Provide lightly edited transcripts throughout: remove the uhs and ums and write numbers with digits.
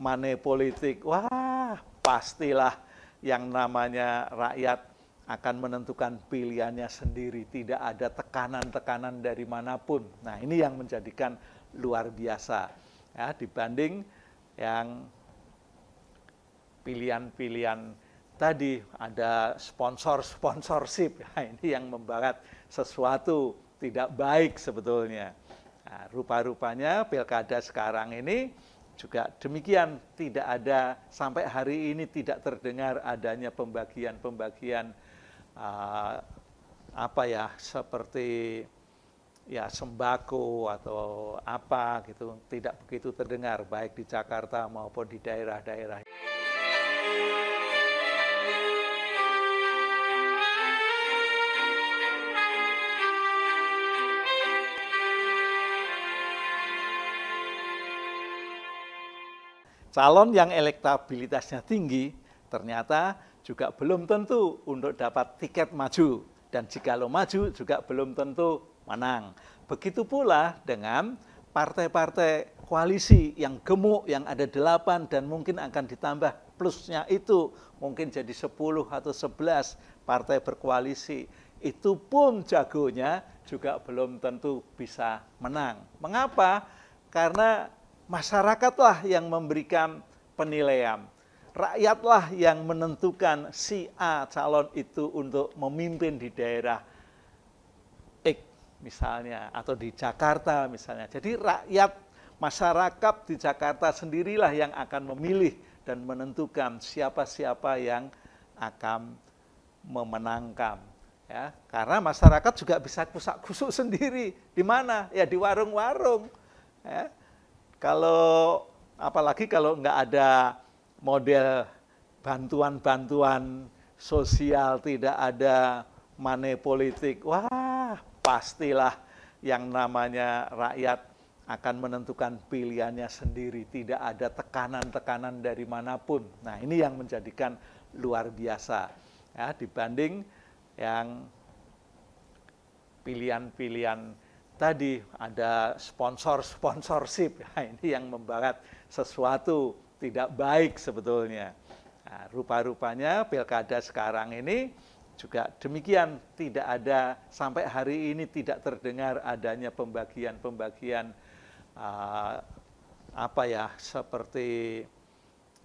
money politik, wah pastilah yang namanya rakyat akan menentukan pilihannya sendiri. Tidak ada tekanan-tekanan dari manapun. Nah ini yang menjadikan luar biasa ya, dibanding yang pilihan-pilihan tadi ada sponsorship. Nah, ini yang membarat sesuatu tidak baik sebetulnya. Nah, rupa-rupanya pilkada sekarang ini juga demikian, tidak ada sampai hari ini tidak terdengar adanya pembagian seperti ya sembako atau apa gitu, tidak begitu terdengar baik di Jakarta maupun di daerah-daerah. Calon yang elektabilitasnya tinggi ternyata juga belum tentu untuk dapat tiket maju. Dan jikalau maju juga belum tentu menang. Begitu pula dengan partai-partai koalisi yang gemuk, yang ada 8 dan mungkin akan ditambah plusnya itu. Mungkin jadi 10 atau 11 partai berkoalisi. Itu pun jagonya juga belum tentu bisa menang. Mengapa? Karena masyarakatlah yang memberikan penilaian. Rakyatlah yang menentukan si A calon itu untuk memimpin di daerah X misalnya, atau di Jakarta misalnya. Jadi rakyat, masyarakat di Jakarta sendirilah yang akan memilih dan menentukan siapa-siapa yang akan memenangkan. Ya, karena masyarakat juga bisa kusak-kusuk sendiri. Di mana? Ya di warung-warung. Ya. Kalau apalagi kalau nggak ada model bantuan-bantuan sosial, tidak ada money politik, wah pastilah yang namanya rakyat akan menentukan pilihannya sendiri. Tidak ada tekanan-tekanan dari manapun. Nah ini yang menjadikan luar biasa ya, dibanding yang pilihan-pilihan tadi ada sponsorship. Nah, ini yang membarat sesuatu tidak baik sebetulnya. Nah, rupa-rupanya pilkada sekarang ini juga demikian, tidak ada sampai hari ini tidak terdengar adanya pembagian seperti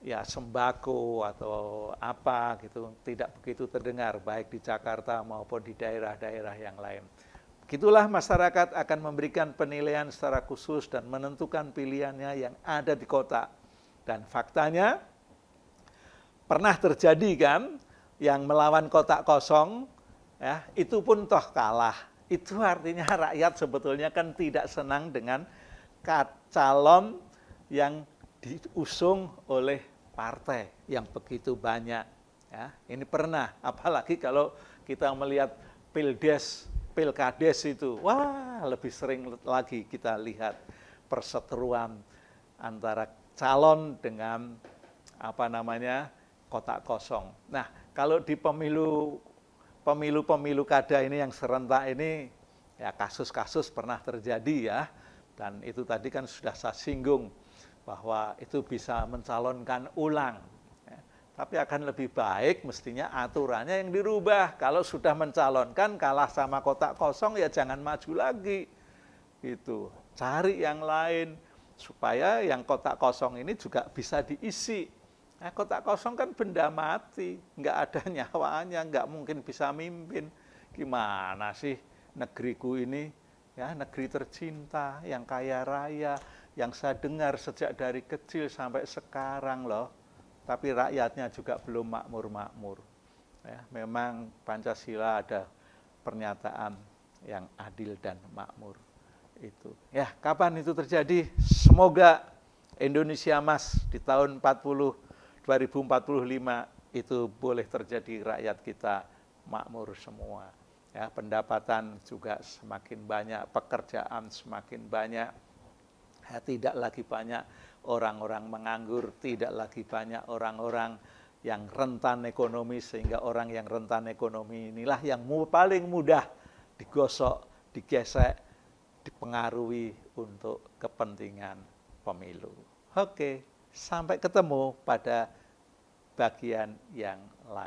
ya sembako atau apa gitu, tidak begitu terdengar baik di Jakarta maupun di daerah-daerah yang lain. Begitulah masyarakat akan memberikan penilaian secara khusus dan menentukan pilihannya yang ada di kota. Dan faktanya pernah terjadi kan yang melawan kotak kosong, ya, itu pun toh kalah. Itu artinya rakyat sebetulnya kan tidak senang dengan calon yang diusung oleh partai yang begitu banyak. Ya, ini pernah, apalagi kalau kita melihat pilkades itu, wah lebih sering lagi kita lihat perseteruan antara calon dengan kotak kosong. Nah, kalau di pemilu kada ini yang serentak ini, ya kasus-kasus pernah terjadi ya, dan itu tadi kan sudah saya singgung bahwa itu bisa mencalonkan ulang. Ya. Tapi akan lebih baik mestinya aturannya yang dirubah. Kalau sudah mencalonkan kalah sama kotak kosong ya jangan maju lagi. Gitu. Cari yang lain supaya yang kotak kosong ini juga bisa diisi. Nah, kotak kosong kan benda mati, nggak ada nyawanya, nggak mungkin bisa mimpin. Gimana sih negeriku ini, ya negeri tercinta, yang kaya raya, yang saya dengar sejak dari kecil sampai sekarang loh. Tapi rakyatnya juga belum makmur-makmur. Ya, memang Pancasila ada pernyataan yang adil dan makmur. Itu. Ya, kapan itu terjadi? Semoga Indonesia Emas di tahun 2045 itu boleh terjadi, rakyat kita makmur semua. Ya, pendapatan juga semakin banyak, pekerjaan semakin banyak. Ya, tidak lagi banyak orang-orang menganggur, tidak lagi banyak orang-orang yang rentan ekonomi, sehingga orang yang rentan ekonomi inilah yang paling mudah digosok, digesek, dipengaruhi untuk kepentingan pemilu. Oke, Sampai ketemu pada bagian yang lain.